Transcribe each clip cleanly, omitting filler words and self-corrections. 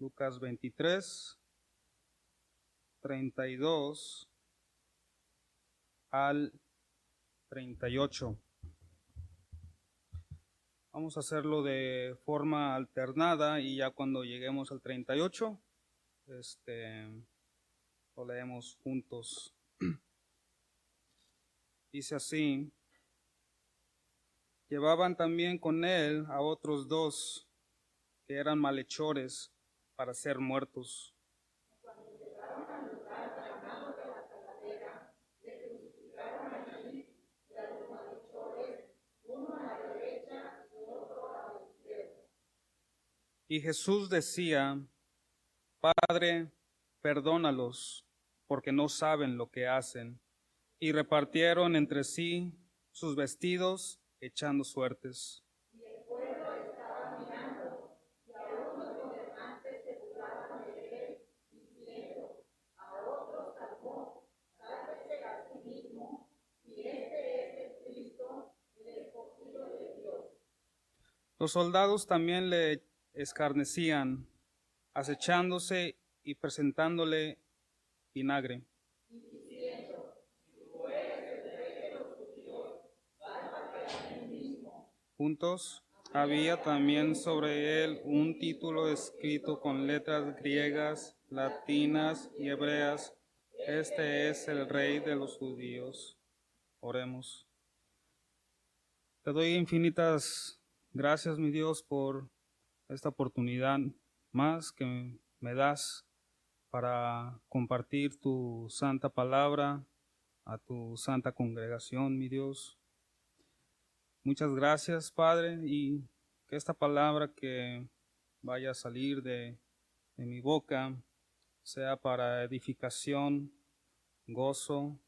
Lucas 23, 32 al 38. Vamos a hacerlo de forma alternada y ya cuando lleguemos al 38, lo leemos juntos. Dice así: llevaban también con él a otros dos que eran malhechores para ser muertos. Y Jesús decía: Padre, perdónalos, porque no saben lo que hacen. Y repartieron entre sí sus vestidos, echando suertes. Los soldados también le escarnecían, acechándose y presentándole vinagre. Juntos había también sobre él un título escrito con letras griegas, latinas y hebreas: Este es el Rey de los judíos. Oremos. Te doy infinitas gracias, mi Dios, por esta oportunidad más que me das para compartir tu santa palabra a tu santa congregación, mi Dios. Muchas gracias, Padre, y que esta palabra que vaya a salir de mi boca sea para edificación, gozo,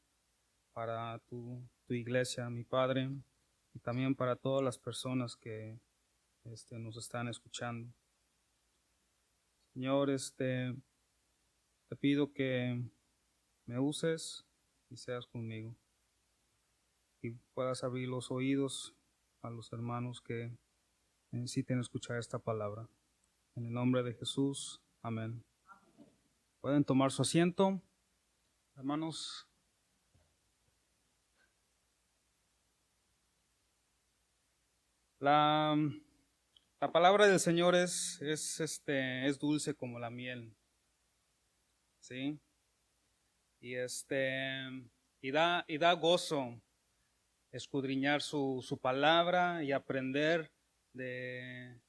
para tu iglesia, mi Padre, y también para todas las personas que nos están escuchando. Señor, te pido que me uses y seas conmigo, y puedas abrir los oídos a los hermanos que necesiten escuchar esta palabra. En el nombre de Jesús, amén. Pueden tomar su asiento, hermanos. La palabra del Señor es dulce como la miel, ¿sí? Y da gozo escudriñar su palabra y aprender de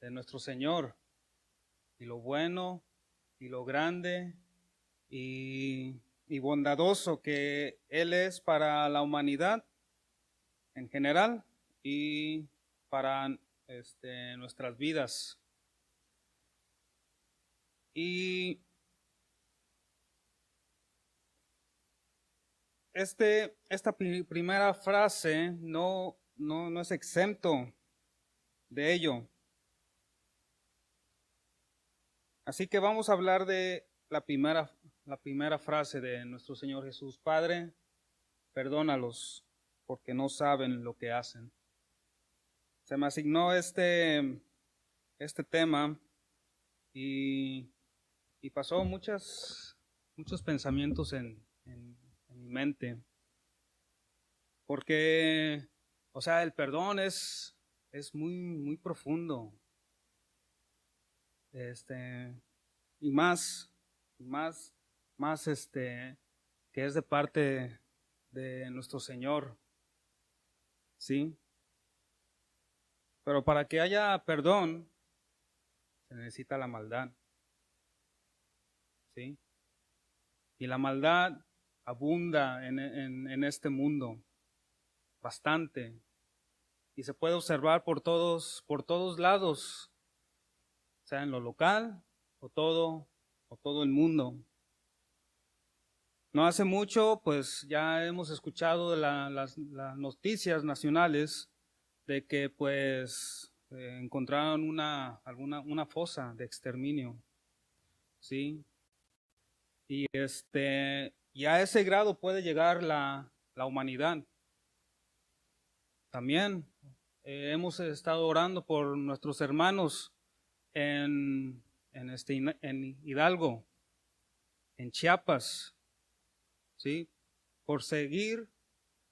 nuestro Señor, y lo bueno y lo grande y bondadoso que Él es para la humanidad en general y para nuestras vidas. Y esta primera frase no es exento de ello. Así que vamos a hablar de la primera frase de nuestro Señor Jesús: Padre, perdónalos, porque no saben lo que hacen. Se me asignó este tema y pasó muchos pensamientos en mi mente, porque, el perdón es muy profundo, y más que es de parte de nuestro Señor, ¿sí? Pero para que haya perdón se necesita la maldad, ¿sí? Y la maldad abunda en este mundo bastante, y se puede observar por todos lados, sea en lo local o todo el mundo. No hace mucho, pues ya hemos escuchado de las noticias nacionales de que pues encontraron una fosa de exterminio, ¿sí? Y a ese grado puede llegar la humanidad. También hemos estado orando por nuestros hermanos en en Hidalgo, en Chiapas, ¿sí? Por seguir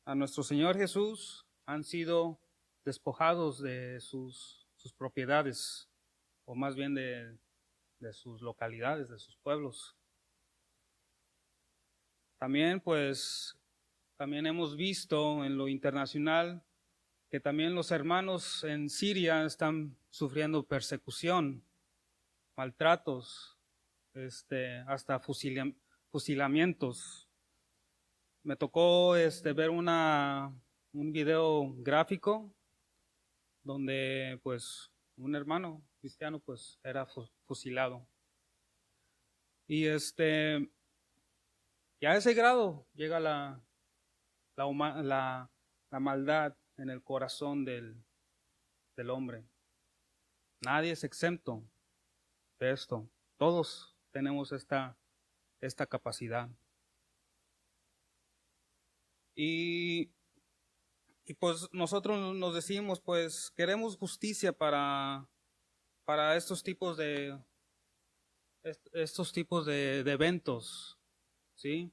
a nuestro Señor Jesús, han sido despojados de sus propiedades, o más bien de sus localidades, de sus pueblos. También, pues, también hemos visto en lo internacional que también los hermanos en Siria están sufriendo persecución, maltratos, hasta fusilamientos. Me tocó ver un video gráfico donde pues un hermano cristiano pues era fusilado. Y ya a ese grado llega la maldad en el corazón del hombre. Nadie es exento de esto. Todos tenemos esta capacidad. Y pues nosotros nos decimos, pues queremos justicia para estos tipos de eventos, ¿sí?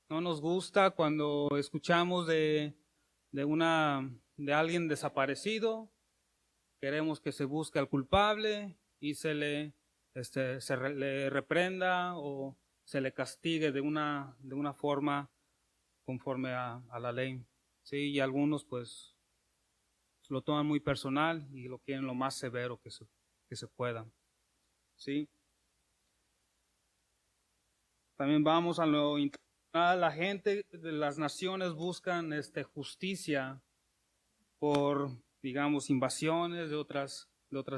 No nos gusta cuando escuchamos de alguien desaparecido. Queremos que se busque al culpable y se le reprenda o se le castigue de una forma conforme a la ley. Sí, y algunos pues lo toman muy personal y lo quieren lo más severo que se pueda. Sí. También vamos a lo internacional. La gente de las naciones buscan justicia por, digamos, invasiones de otras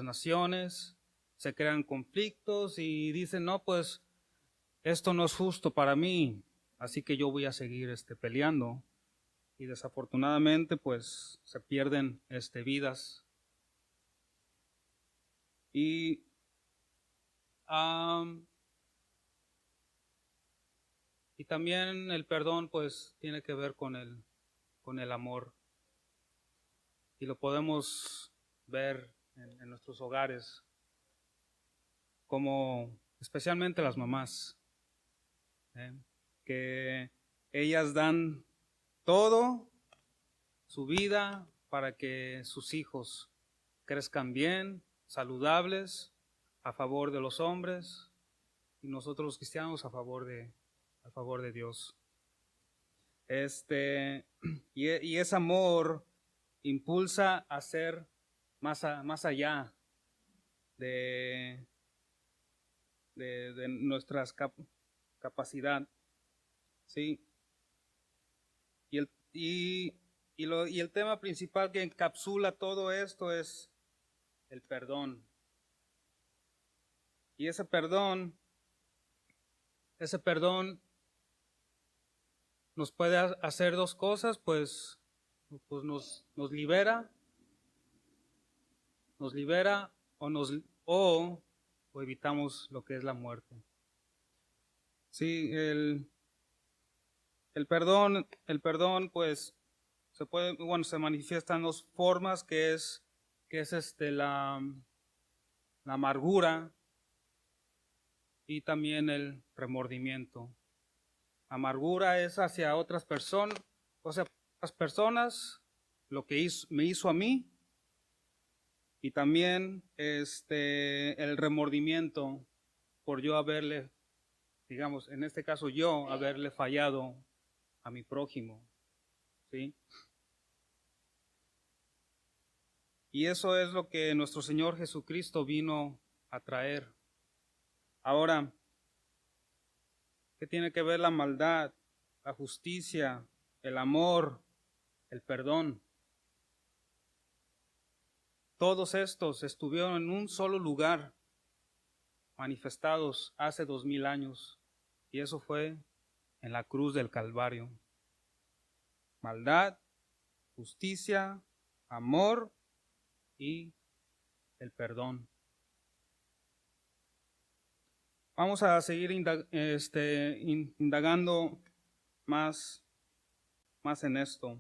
naciones. Se crean conflictos y dicen, no, pues esto no es justo para mí, así que yo voy a seguir peleando. Y desafortunadamente pues se pierden vidas. Y también el perdón pues tiene que ver con el amor. Y lo podemos ver en nuestros hogares, como especialmente las mamás, que ellas dan todo, su vida, para que sus hijos crezcan bien, saludables, a favor de los hombres, y nosotros los cristianos a favor de Dios. Y ese amor impulsa a ser más allá de nuestras capacidad, ¿sí? Y el tema principal que encapsula todo esto es el perdón. Y ese perdón nos puede hacer dos cosas, pues nos libera o evitamos lo que es la muerte. Sí, el perdón pues se manifiesta en dos formas, que es la amargura y también el remordimiento. Amargura es hacia otras personas, lo que me hizo a mí, y también el remordimiento por yo haberle, digamos, en este caso yo haberle fallado a mi prójimo, ¿sí? Y eso es lo que nuestro Señor Jesucristo vino a traer. Ahora, ¿qué tiene que ver la maldad, la justicia, el amor, el perdón? Todos estos estuvieron en un solo lugar, manifestados hace 2000 años, y eso fue en la cruz del Calvario. Maldad, justicia, amor y el perdón. Vamos a seguir indagando más en esto.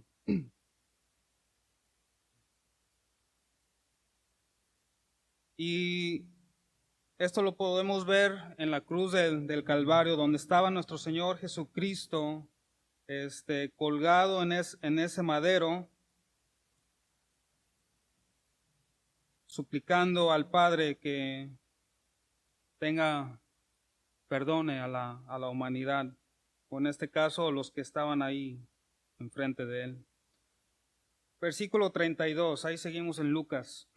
Y Esto lo podemos ver en la cruz del Calvario, donde estaba nuestro Señor Jesucristo colgado en ese madero, suplicando al Padre que perdone a la humanidad, o en este caso los que estaban ahí enfrente de él. Versículo 32, ahí seguimos en Lucas.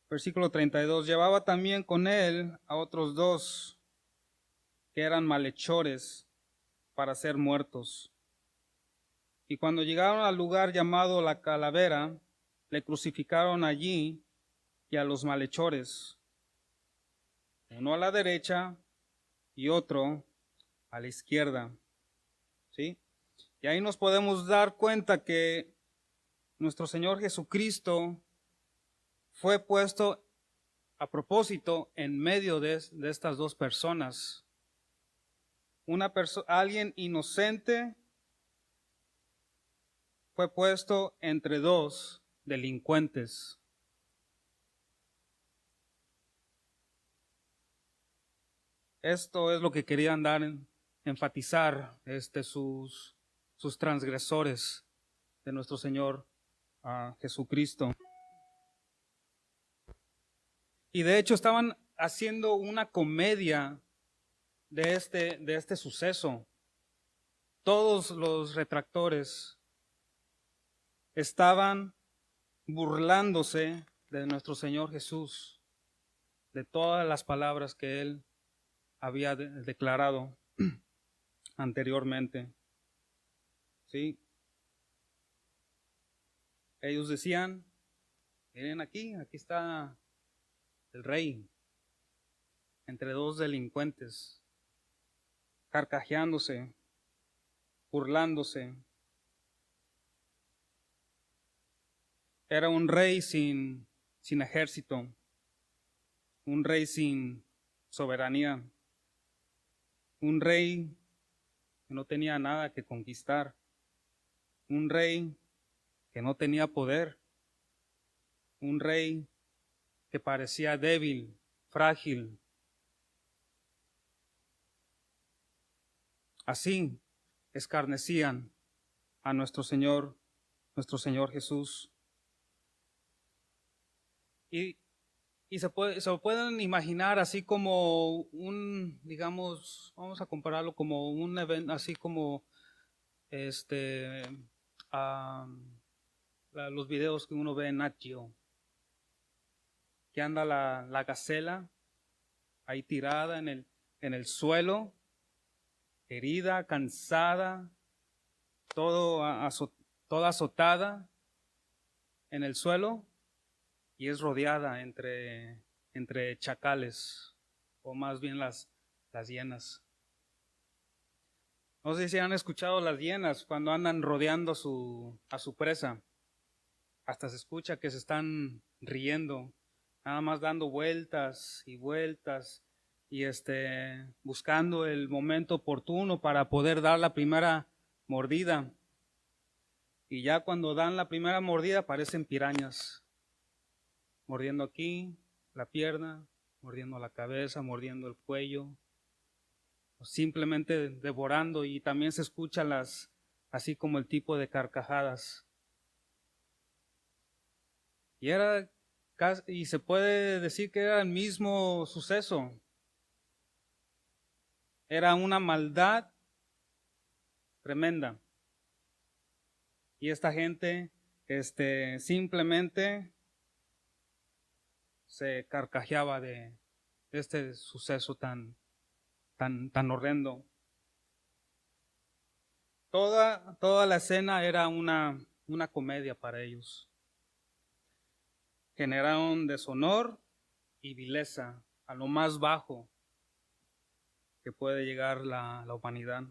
Versículo 32, llevaba también con él a otros dos que eran malhechores para ser muertos. Y cuando llegaron al lugar llamado la Calavera, le crucificaron allí y a los malhechores, uno a la derecha y otro a la izquierda. ¿Sí? Y ahí nos podemos dar cuenta que nuestro Señor Jesucristo fue puesto a propósito en medio de estas dos personas. Alguien inocente fue puesto entre dos delincuentes. Esto es lo que querían enfatizar sus transgresores de nuestro Señor Jesucristo. Y de hecho estaban haciendo una comedia de este suceso. Todos los retractores estaban burlándose de nuestro Señor Jesús, de todas las palabras que Él había declarado anteriormente. ¿Sí? Ellos decían, miren aquí está el rey, entre dos delincuentes, carcajeándose, burlándose. Era un rey sin ejército, un rey sin soberanía, un rey que no tenía nada que conquistar, un rey que no tenía poder, un rey que parecía débil, frágil. Así escarnecían a nuestro Señor Jesús. Y se pueden imaginar así como digamos, vamos a compararlo como un evento, así como los videos que uno ve en Nat Geo, que anda la gacela ahí tirada en el suelo, herida, cansada, toda azotada en el suelo, y es rodeada entre chacales, o más bien las hienas. No sé si han escuchado las hienas cuando andan rodeando a su presa. Hasta se escucha que se están riendo, nada más dando vueltas y vueltas y buscando el momento oportuno para poder dar la primera mordida. Y ya cuando dan la primera mordida parecen pirañas, mordiendo aquí la pierna, mordiendo la cabeza, mordiendo el cuello, o simplemente devorando, y también se escuchan así como el tipo de carcajadas. Y se puede decir que era el mismo suceso. Era una maldad tremenda. Y esta gente simplemente se carcajeaba de este suceso tan horrendo. Toda la escena era una comedia para ellos. Generaron deshonor y vileza a lo más bajo que puede llegar la humanidad.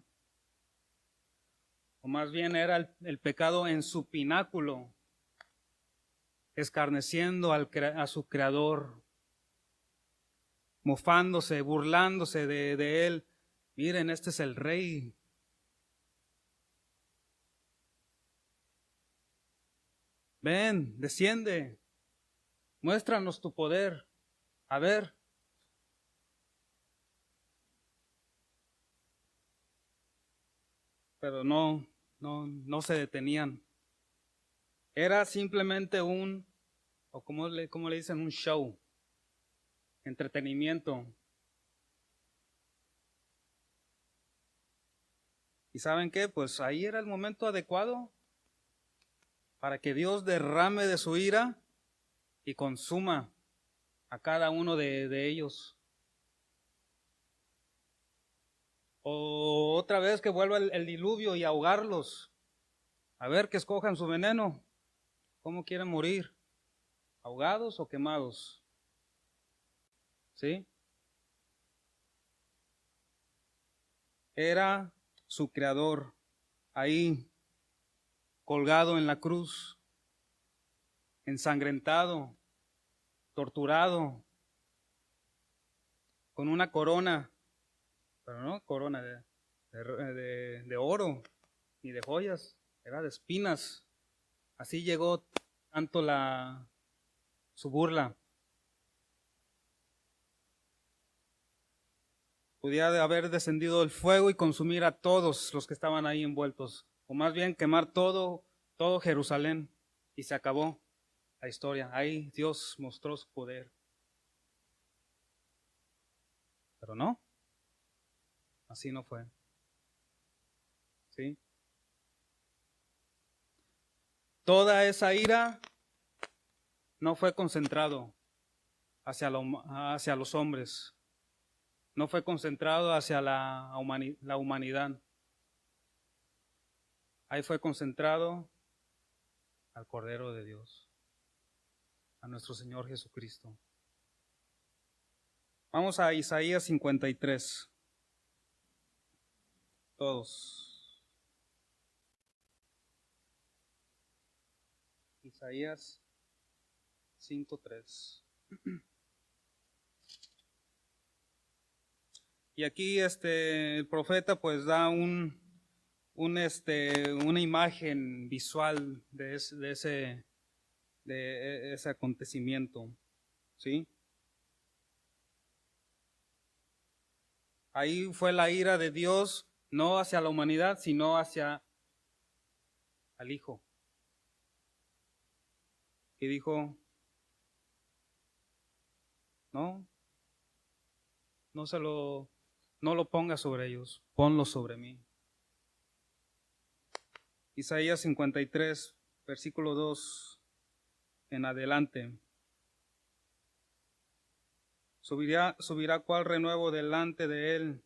O más bien era el pecado en su pináculo, escarneciendo a su creador, mofándose, burlándose de él. Miren, este es el rey. Ven, desciende, muéstranos tu poder. A ver. Pero no se detenían. Era simplemente o como le dicen, un show, entretenimiento. ¿Y saben qué? Pues ahí era el momento adecuado para que Dios derrame de su ira y consuma a cada uno de ellos. O otra vez que vuelva el diluvio y ahogarlos. A ver, que escojan su veneno. ¿Cómo quieren morir? ¿Ahogados o quemados? ¿Sí? Era su creador ahí, colgado en la cruz, ensangrentado, torturado, con una corona, pero no corona de oro ni de joyas, era de espinas. Así llegó tanto su burla. Podía haber descendido el fuego y consumir a todos los que estaban ahí envueltos, o más bien quemar todo Jerusalén, y se acabó la historia. Ahí Dios mostró su poder. Pero no, así no fue. ¿Sí? Toda esa ira no fue concentrado hacia los hombres, no fue concentrado hacia la humanidad. Ahí fue concentrado al Cordero de Dios, a nuestro Señor Jesucristo. Vamos a Isaías 53. Todos. Isaías 5:3. Y aquí el profeta pues da una imagen visual de ese acontecimiento, ¿sí? Ahí fue la ira de Dios, no hacia la humanidad, sino hacia al Hijo. Y dijo, no lo pongas sobre ellos, ponlo sobre mí. Isaías 53, versículo 2 en adelante. Subirá cual renuevo delante de él,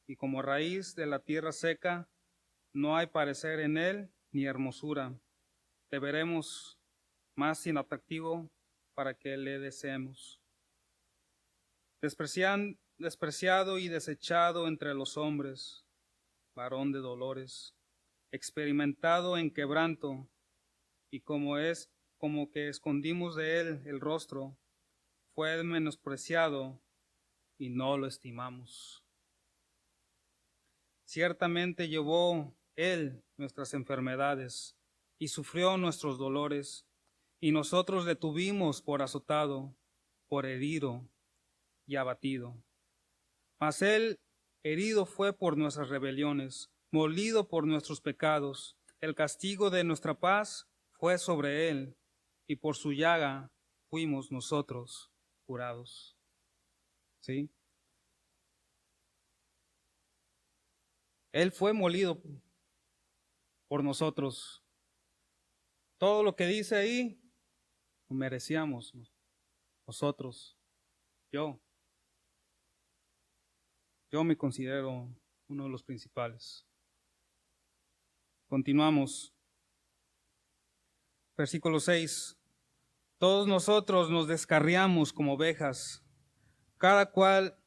y como raíz de la tierra seca, no hay parecer en él ni hermosura. Te veremos más inatractivo para que le deseemos. Despreciado y desechado entre los hombres, varón de dolores, experimentado en quebranto, y como que escondimos de él el rostro, fue menospreciado y no lo estimamos. Ciertamente llevó él nuestras enfermedades y sufrió nuestros dolores, y nosotros le tuvimos por azotado, por herido y abatido. Mas él herido fue por nuestras rebeliones, molido por nuestros pecados. El castigo de nuestra paz fue sobre él, y por su llaga fuimos nosotros curados. ¿Sí? Él fue molido por nosotros. Todo lo que dice ahí, lo merecíamos nosotros. Yo me considero uno de los principales. Continuamos. Versículo 6. Todos nosotros nos descarriamos como ovejas, cada cual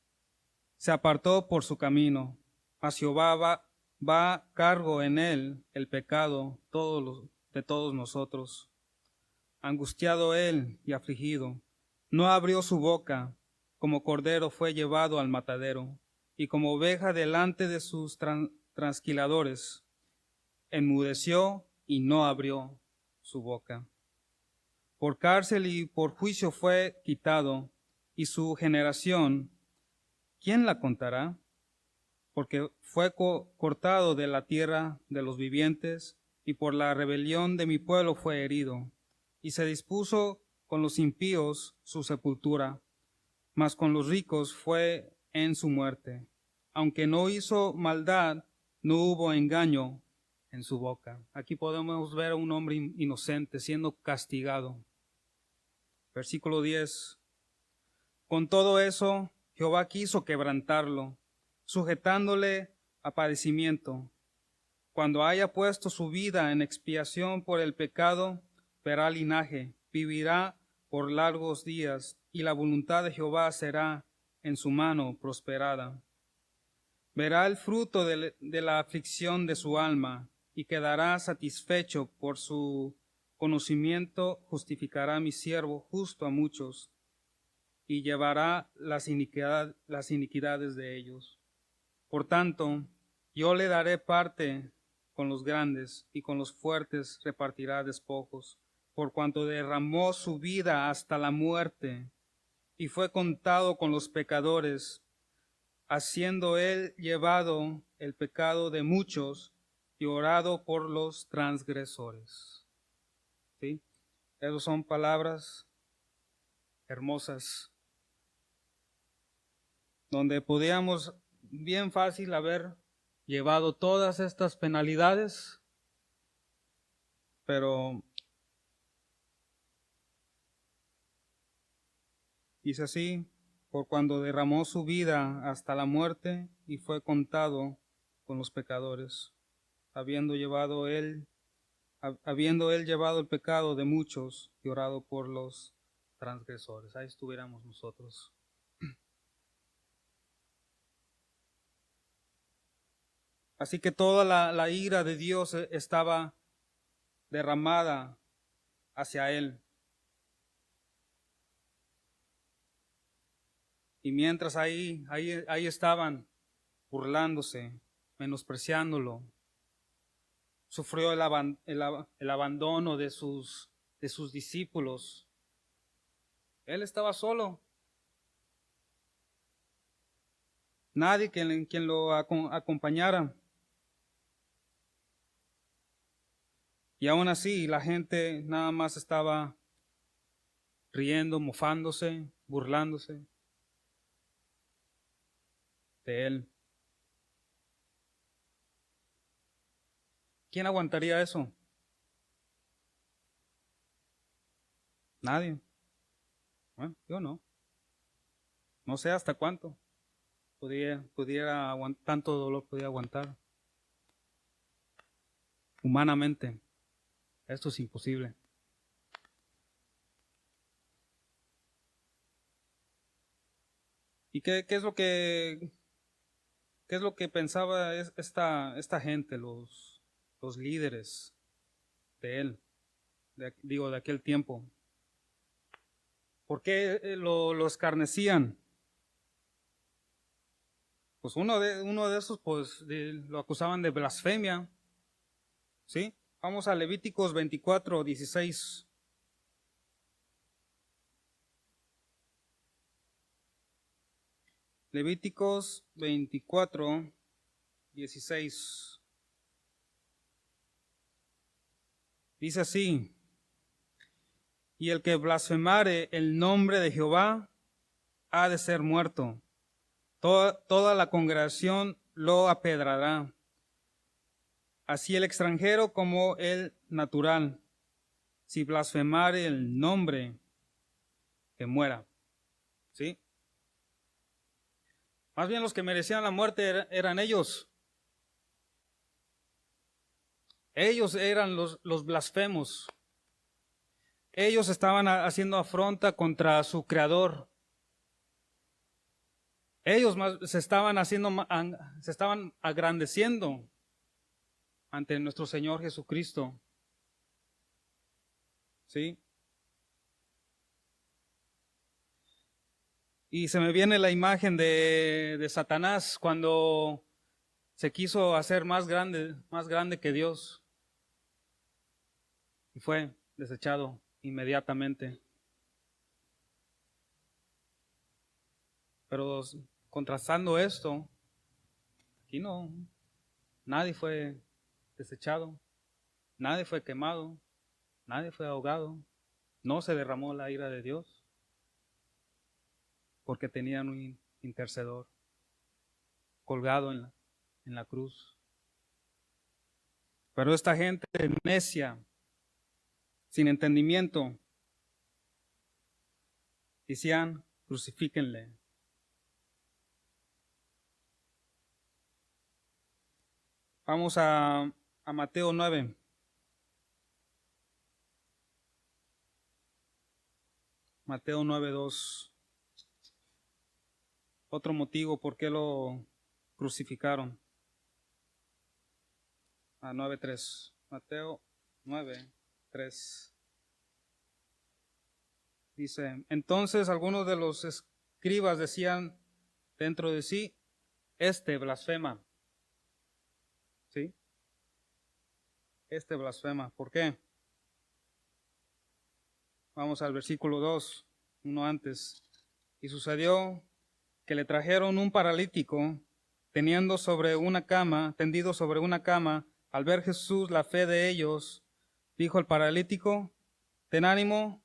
se apartó por su camino, mas Jehová va cargo en él el pecado de todos nosotros. Angustiado él y afligido, no abrió su boca, como cordero fue llevado al matadero, y como oveja delante de sus trasquiladores, enmudeció y no abrió su boca. Por cárcel y por juicio fue quitado, y su generación, ¿quién la contará? Porque fue cortado de la tierra de los vivientes, y por la rebelión de mi pueblo fue herido. Y se dispuso con los impíos su sepultura, mas con los ricos fue en su muerte. Aunque no hizo maldad, no hubo engaño en su boca. Aquí podemos ver a un hombre inocente siendo castigado. Versículo 10. Con todo eso, Jehová quiso quebrantarlo, sujetándole a padecimiento. Cuando haya puesto su vida en expiación por el pecado, verá linaje, vivirá por largos días, y la voluntad de Jehová será en su mano prosperada. Verá el fruto de la aflicción de su alma, y quedará satisfecho por su conocimiento. Justificará a mi siervo justo a muchos, y llevará las iniquidades de ellos. Por tanto, yo le daré parte con los grandes, y con los fuertes repartirá despojos, por cuanto derramó su vida hasta la muerte, y fue contado con los pecadores, haciendo él llevado el pecado de muchos y orado por los transgresores. ¿Sí? Esas son palabras hermosas, donde podíamos bien fácil haber llevado todas estas penalidades, pero dice así: por cuando derramó su vida hasta la muerte y fue contado con los pecadores, habiendo él llevado el pecado de muchos y orado por los transgresores. Ahí estuviéramos nosotros. Así que toda la ira de Dios estaba derramada hacia él. Y mientras ahí estaban burlándose, menospreciándolo, sufrió el abandono de sus discípulos. Él estaba solo. Nadie quien lo acompañara. Y aún así la gente nada más estaba riendo, mofándose, burlándose de él. ¿Quién aguantaría eso? Nadie. Bueno, yo no. No sé hasta cuánto pudiera aguantar, tanto dolor podía aguantar. Humanamente, esto es imposible. ¿Y qué es lo que pensaba esta gente, los líderes de él, de aquel tiempo? ¿Por qué lo escarnecían? Pues uno de esos, pues lo acusaban de blasfemia. ¿Sí? Vamos a Levíticos 24:16. Levíticos 24:16. Dice así: y el que blasfemare el nombre de Jehová ha de ser muerto. Toda la congregación lo apedrará, así el extranjero como el natural. Si blasfemare el nombre, que muera. ¿Sí? Más bien los que merecían la muerte eran ellos. Ellos eran los blasfemos. Ellos estaban haciendo afrenta contra su Creador. Ellos se estaban agrandeciendo ante nuestro Señor Jesucristo. ¿Sí? Y se me viene la imagen de Satanás cuando se quiso hacer más grande que Dios. Y fue desechado inmediatamente. Pero contrastando esto, aquí no, nadie fue desechado, nadie fue quemado, nadie fue ahogado, no se derramó la ira de Dios, porque tenían un intercedor colgado en la cruz. Pero esta gente necia, sin entendimiento, decían, crucifíquenle. Vamos a Mateo 9. Mateo 9:2. Otro motivo por qué lo crucificaron. 9:3. Mateo 9:3. Dice, entonces algunos de los escribas decían dentro de sí, este blasfema. ¿Sí? Este blasfema. ¿Por qué? Vamos al versículo 2, uno antes. Y sucedió que le trajeron un paralítico tendido sobre una cama. Al ver Jesús la fe de ellos, dijo al paralítico, ten ánimo,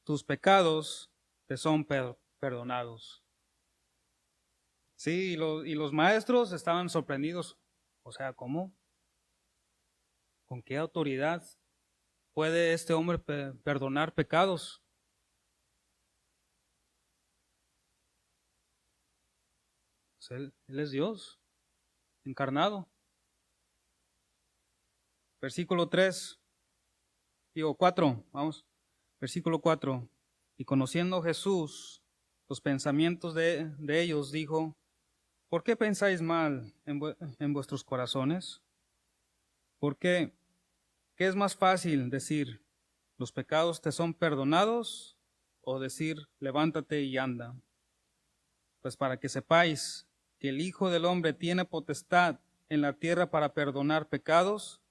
tus pecados te son perdonados. Sí, y los maestros estaban sorprendidos. O sea, ¿cómo? ¿Con qué autoridad puede este hombre perdonar pecados? Pues él es Dios, encarnado. Versículo 4, vamos. Versículo 4. Y conociendo Jesús los pensamientos de ellos, dijo, ¿por qué pensáis mal en vuestros corazones? ¿Por qué? ¿Qué es más fácil decir, los pecados te son perdonados? O decir, levántate y anda. Pues para que sepáis que el Hijo del Hombre tiene potestad en la tierra para perdonar pecados,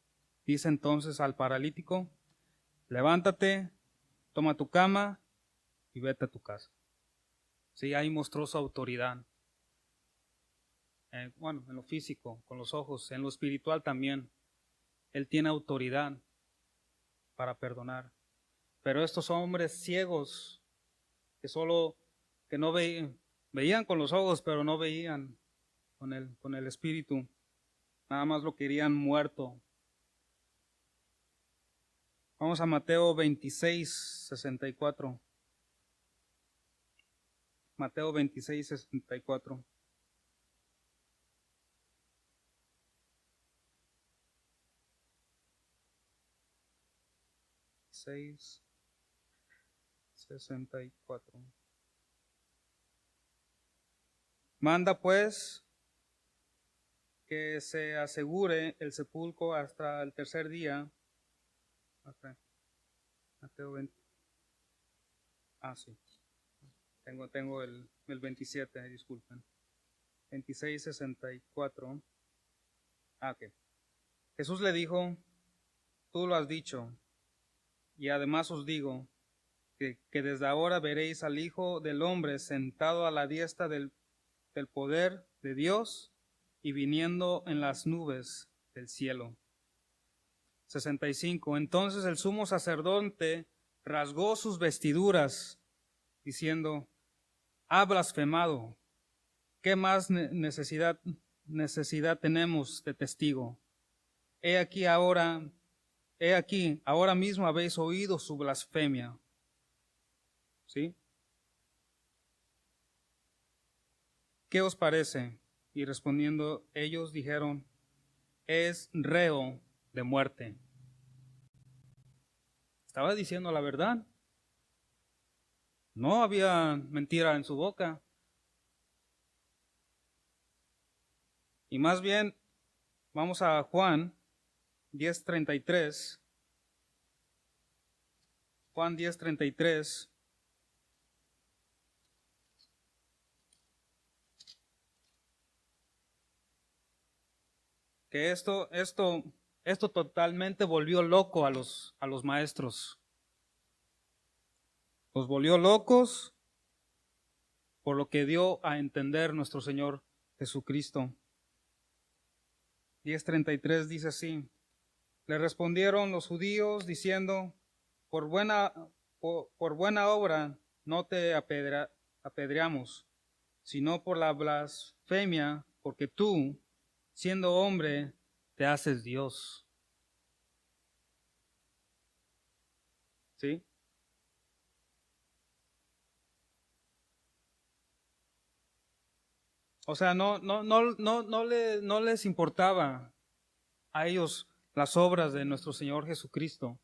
dice entonces al paralítico, levántate, toma tu cama y vete a tu casa. Sí, ahí mostró su autoridad. Bueno, en lo físico, con los ojos, en lo espiritual también. Él tiene autoridad para perdonar. Pero estos hombres ciegos, que no veían con los ojos, pero no veían con el espíritu, nada más lo querían muerto. Vamos a Mateo 26:64. Mateo 26:64. 64. Manda pues que se asegure el sepulcro hasta el tercer día. Mateo 20. Sí. Tengo el 27, disculpen. 26:64. Ok. Jesús le dijo, tú lo has dicho, y además os digo que desde ahora veréis al Hijo del Hombre sentado a la diestra del poder de Dios y viniendo en las nubes del cielo. 65. Entonces el sumo sacerdote rasgó sus vestiduras, diciendo, ha blasfemado. ¿Qué más necesidad tenemos de testigo? He aquí, ahora mismo habéis oído su blasfemia. ¿Sí? ¿Qué os parece? Y respondiendo ellos dijeron, es reo de muerte. Estaba diciendo la verdad. No había mentira en su boca. Y más bien, vamos a Juan 10:33. Juan 10:33. Que esto totalmente volvió loco a los maestros. Los volvió locos por lo que dio a entender nuestro Señor Jesucristo. 10:33 dice así: le respondieron los judíos diciendo, por buena obra no te apedreamos, sino por la blasfemia, porque tú, siendo hombre, te haces Dios. ¿Sí? O sea, no les importaba a ellos las obras de nuestro Señor Jesucristo.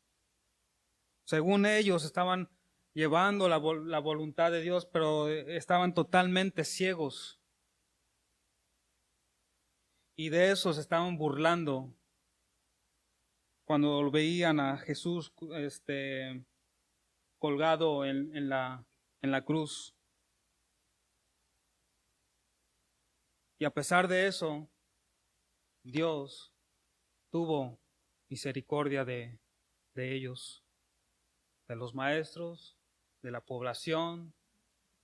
Según ellos estaban llevando la voluntad de Dios, pero estaban totalmente ciegos. Y de eso se estaban burlando cuando veían a Jesús colgado en la cruz. Y a pesar de eso, Dios tuvo misericordia de ellos, de los maestros, de la población,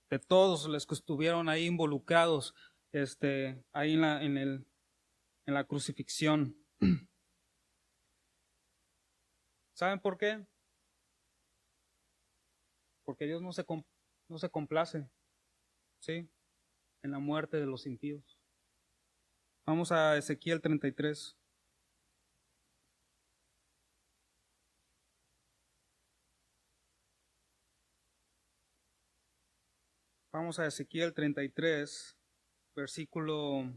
de todos los que estuvieron ahí involucrados ahí en la crucifixión. ¿Saben por qué? Porque Dios no se complace, ¿sí?, en la muerte de los impíos. Vamos a Ezequiel 33. Vamos a Ezequiel 33, versículo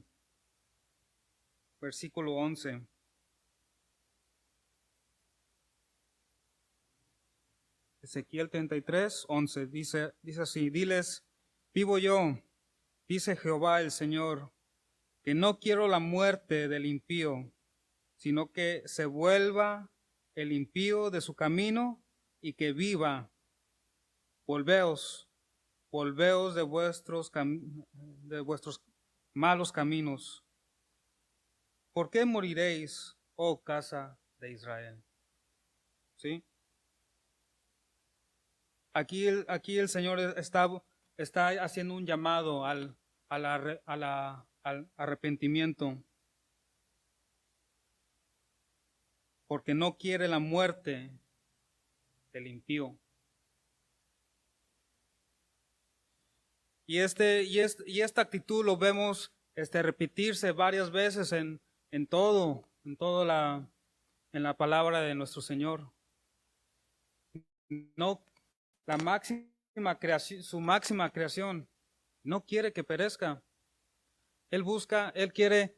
11. Ezequiel 33, 11, dice así: diles, vivo yo, dice Jehová el Señor, que no quiero la muerte del impío, sino que se vuelva el impío de su camino y que viva. Volveos de vuestros malos caminos. ¿Por qué moriréis, oh casa de Israel? ¿Sí? Aquí el Señor está haciendo un llamado al arrepentimiento, porque no quiere la muerte del impío. Y esta actitud lo vemos repetirse varias veces en la palabra de nuestro Señor. No, su máxima creación, no quiere que perezca. Él quiere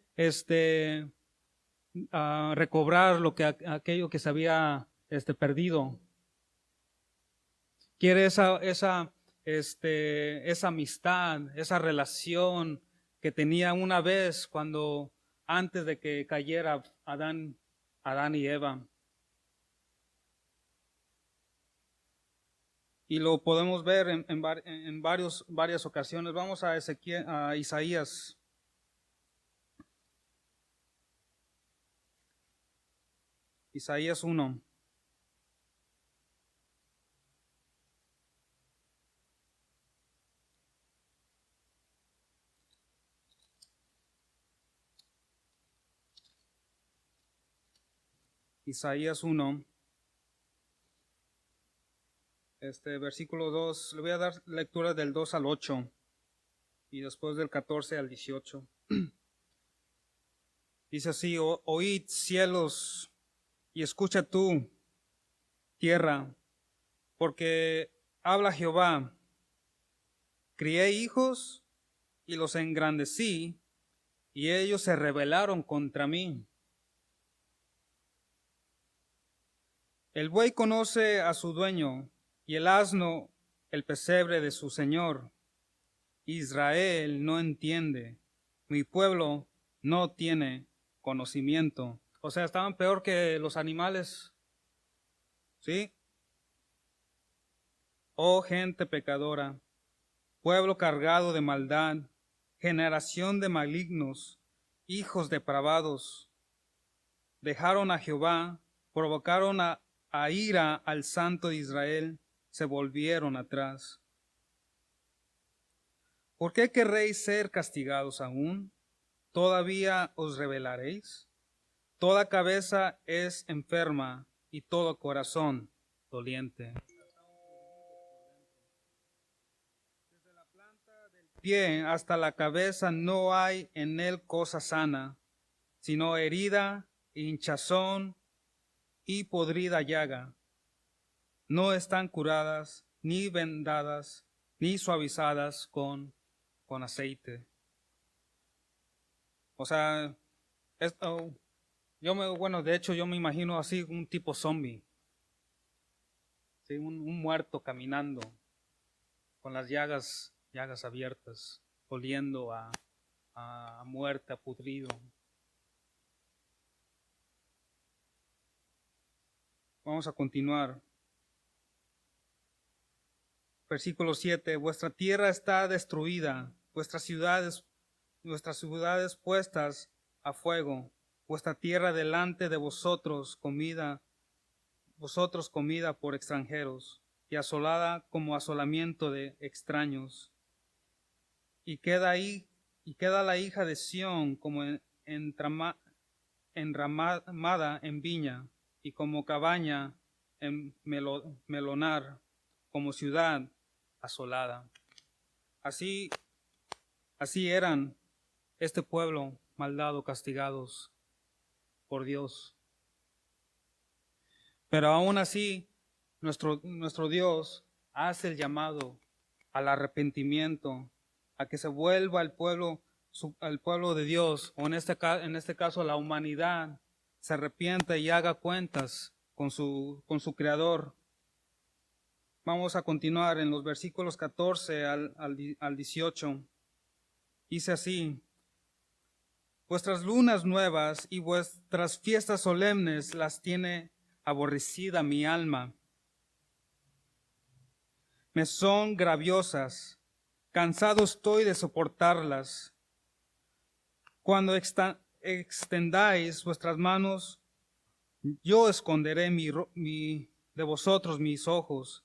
recobrar aquello que se había perdido. Quiere esa amistad, esa relación que tenía una vez antes de que cayera Adán y Eva. Y lo podemos ver en varias ocasiones. Vamos a Isaías. Isaías 1. Isaías 1. Versículo 2, le voy a dar lectura del 2 al 8 y después del 14 al 18. Dice así: oíd cielos y escucha tú, tierra, porque habla Jehová, crié hijos y los engrandecí, y ellos se rebelaron contra mí. El buey conoce a su dueño, y el asno el pesebre de su señor. Israel no entiende, mi pueblo no tiene conocimiento. O sea, estaban peor que los animales. ¿Sí? Oh gente pecadora, pueblo cargado de maldad, generación de malignos, hijos depravados, dejaron a Jehová, provocaron a ira al Santo de Israel, se volvieron atrás. ¿Por qué querréis ser castigados aún? ¿Todavía os rebelaréis? Toda cabeza es enferma y todo corazón doliente. Desde la planta del pie hasta la cabeza no hay en él cosa sana, sino herida, hinchazón y podrida llaga. No están curadas, ni vendadas, ni suavizadas con aceite. O sea, esto, de hecho yo me imagino así un tipo zombie, ¿sí? Un muerto caminando con las llagas abiertas, oliendo a muerte, a pudrido. Vamos a continuar. Versículo 7, vuestra tierra está destruida, vuestras ciudades puestas a fuego, vuestra tierra delante de vosotros comida por extranjeros, y asolada como asolamiento de extraños. Y queda la hija de Sión como enramada en viña, y como cabaña en melonar, como ciudad asolada. Así eran este pueblo maldado, castigados por Dios. Pero aún así, nuestro Dios hace el llamado al arrepentimiento, a que se vuelva al pueblo de Dios, o en este caso la humanidad, se arrepienta y haga cuentas con su Creador. Vamos a continuar en los versículos 14 al 18. Dice así: vuestras lunas nuevas y vuestras fiestas solemnes las tiene aborrecida mi alma. Me son graviosas, cansado estoy de soportarlas. Cuando extendáis vuestras manos, yo esconderé de vosotros mis ojos.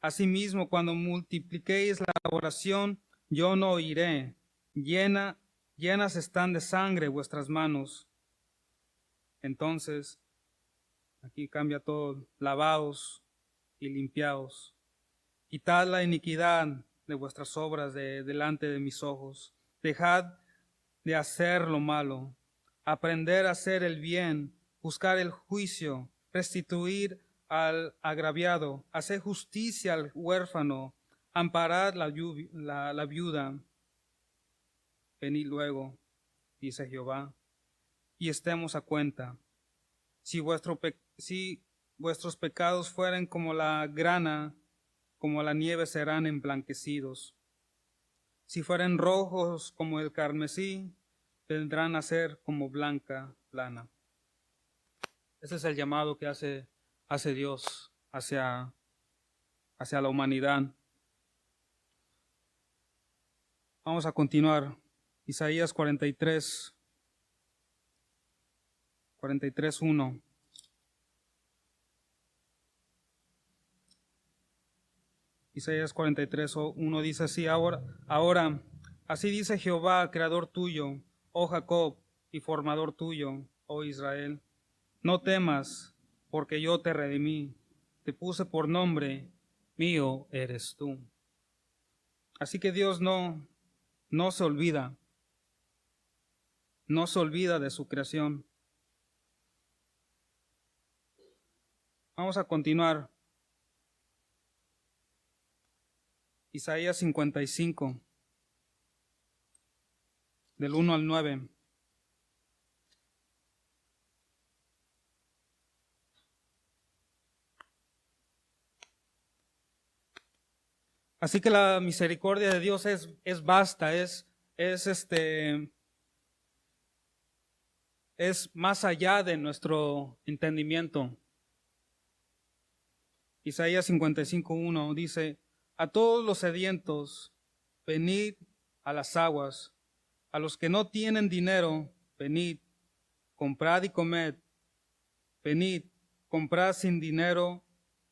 Asimismo, cuando multipliquéis la oración, yo no oiré. Llenas están de sangre vuestras manos. Entonces, aquí cambia todo: lavaos y limpiaos. Quitad la iniquidad de vuestras obras delante de mis ojos. Dejad de hacer lo malo. Aprender a hacer el bien, buscar el juicio, restituir al agraviado, hacer justicia al huérfano, amparad la viuda. Venid luego, dice Jehová, y estemos a cuenta. Si vuestros pecados fueren como la grana, como la nieve serán emblanquecidos. Si fueren rojos como el carmesí, vendrán a ser como blanca lana. Ese es el llamado que hace Dios hacia la humanidad. Vamos a continuar. Isaías 43:1. Isaías 43:1 dice así: ahora, así dice Jehová, creador tuyo, oh Jacob, y formador tuyo, oh Israel. No temas, porque yo te redimí, te puse por nombre, mío eres tú. Así que Dios no se olvida, de su creación. Vamos a continuar. Isaías 55, del 1 al 9. Así que la misericordia de Dios es vasta, es más allá de nuestro entendimiento. Isaías 55:1 dice: a todos los sedientos, venid a las aguas; a los que no tienen dinero, venid, comprad y comed. Venid, comprad sin dinero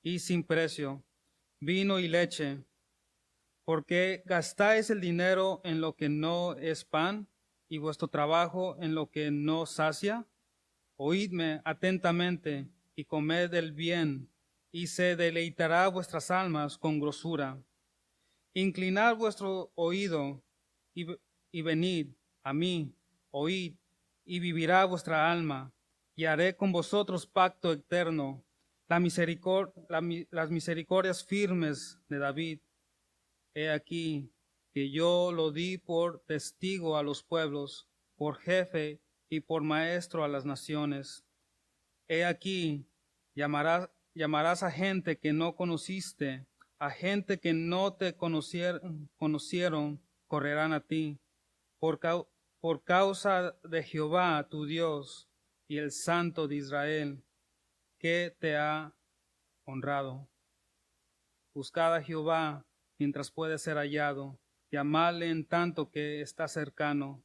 y sin precio vino y leche. ¿Por qué gastáis el dinero en lo que no es pan y vuestro trabajo en lo que no sacia? Oídme atentamente y comed el bien, y se deleitará vuestras almas con grosura. Inclinad vuestro oído y venid a mí, oíd, y vivirá vuestra alma, y haré con vosotros pacto eterno, las misericordias firmes de David. He aquí que yo lo di por testigo a los pueblos, por jefe y por maestro a las naciones. He aquí, llamarás a gente que no conociste, a gente que no te conocieron, correrán a ti, por causa de Jehová tu Dios y el Santo de Israel, que te ha honrado. Buscad a Jehová mientras puede ser hallado, llamadle en tanto que está cercano.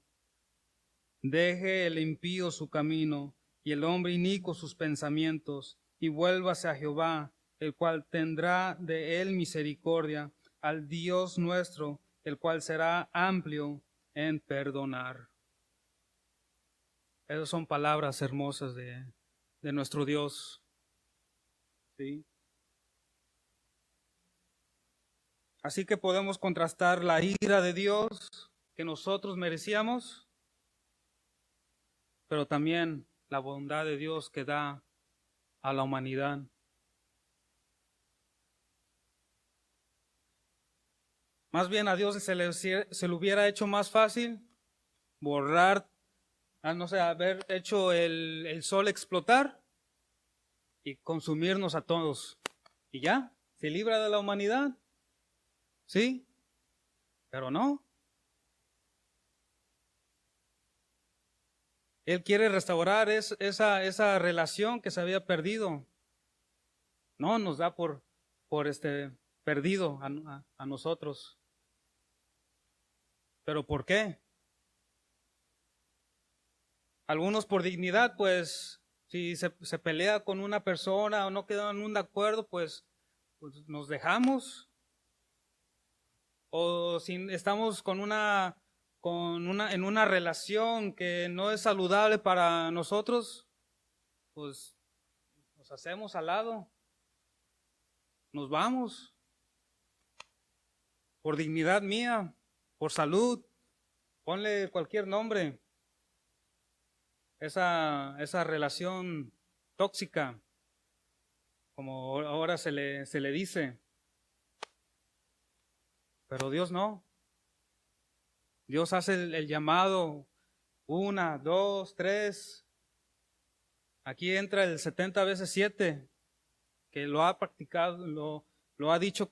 Deje el impío su camino y el hombre inicuo sus pensamientos, y vuélvase a Jehová, el cual tendrá de él misericordia, al Dios nuestro, el cual será amplio en perdonar. Esas son palabras hermosas de nuestro Dios. ¿Sí? Así que podemos contrastar la ira de Dios que nosotros merecíamos, pero también la bondad de Dios que da a la humanidad. Más bien a Dios se le hubiera hecho más fácil borrar, no sé, haber hecho el sol explotar y consumirnos a todos. Y ya, se libra de la humanidad. ¿Sí? Pero no. Él quiere restaurar esa relación que se había perdido. No, nos da por perdido a nosotros. ¿Pero por qué? Algunos por dignidad, pues, si se pelea con una persona o no quedan en un acuerdo, pues nos dejamos. O si estamos en una relación que no es saludable para nosotros, pues nos hacemos al lado, nos vamos, por dignidad mía, por salud, ponle cualquier nombre, esa relación tóxica, como ahora se le dice, pero Dios no. Dios hace el llamado, 1, 2, 3. Aquí entra el 70 veces 7, que lo ha practicado, lo ha dicho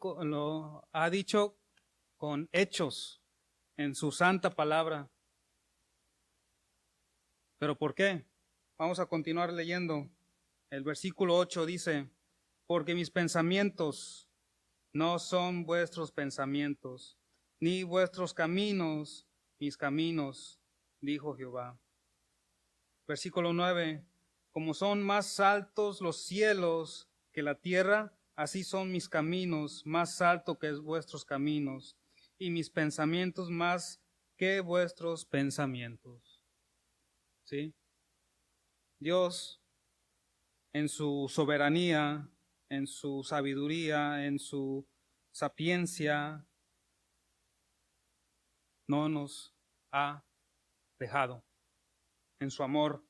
con hechos en su santa palabra. ¿Pero por qué? Vamos a continuar leyendo. El versículo 8 dice, porque mis pensamientos no son vuestros pensamientos, ni vuestros caminos mis caminos, dijo Jehová. Versículo 9, como son más altos los cielos que la tierra, así son mis caminos más altos que vuestros caminos, y mis pensamientos más que vuestros pensamientos. ¿Sí? Dios, en su soberanía, en su sabiduría, en su sapiencia, no nos ha dejado. En su amor,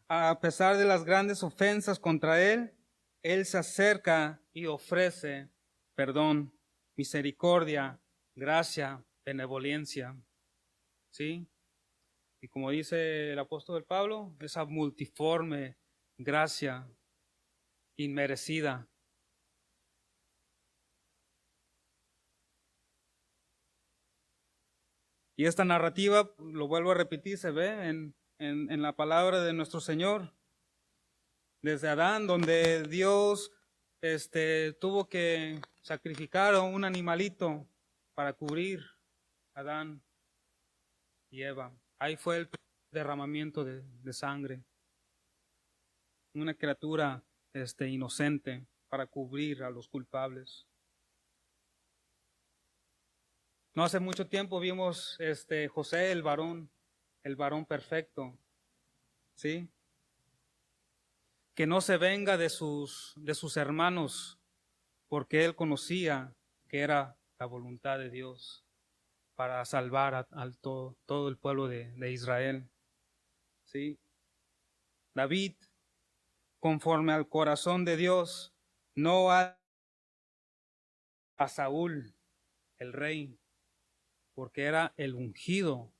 a pesar de las grandes ofensas contra Él, Él se acerca y ofrece perdón, misericordia, gracia, benevolencia. ¿Sí? Y como dice el apóstol Pablo, esa multiforme gracia inmerecida. Y esta narrativa, lo vuelvo a repetir, se ve en la palabra de nuestro Señor. Desde Adán, donde Dios tuvo que sacrificar a un animalito para cubrir a Adán y Eva. Ahí fue el derramamiento de sangre. Una criatura inocente para cubrir a los culpables. No hace mucho tiempo vimos José, el varón perfecto, ¿sí? Que no se venga de sus hermanos, porque él conocía que era la voluntad de Dios para salvar a todo el pueblo de Israel, ¿sí? David, conforme al corazón de Dios, no a Saúl, el rey, porque era el ungido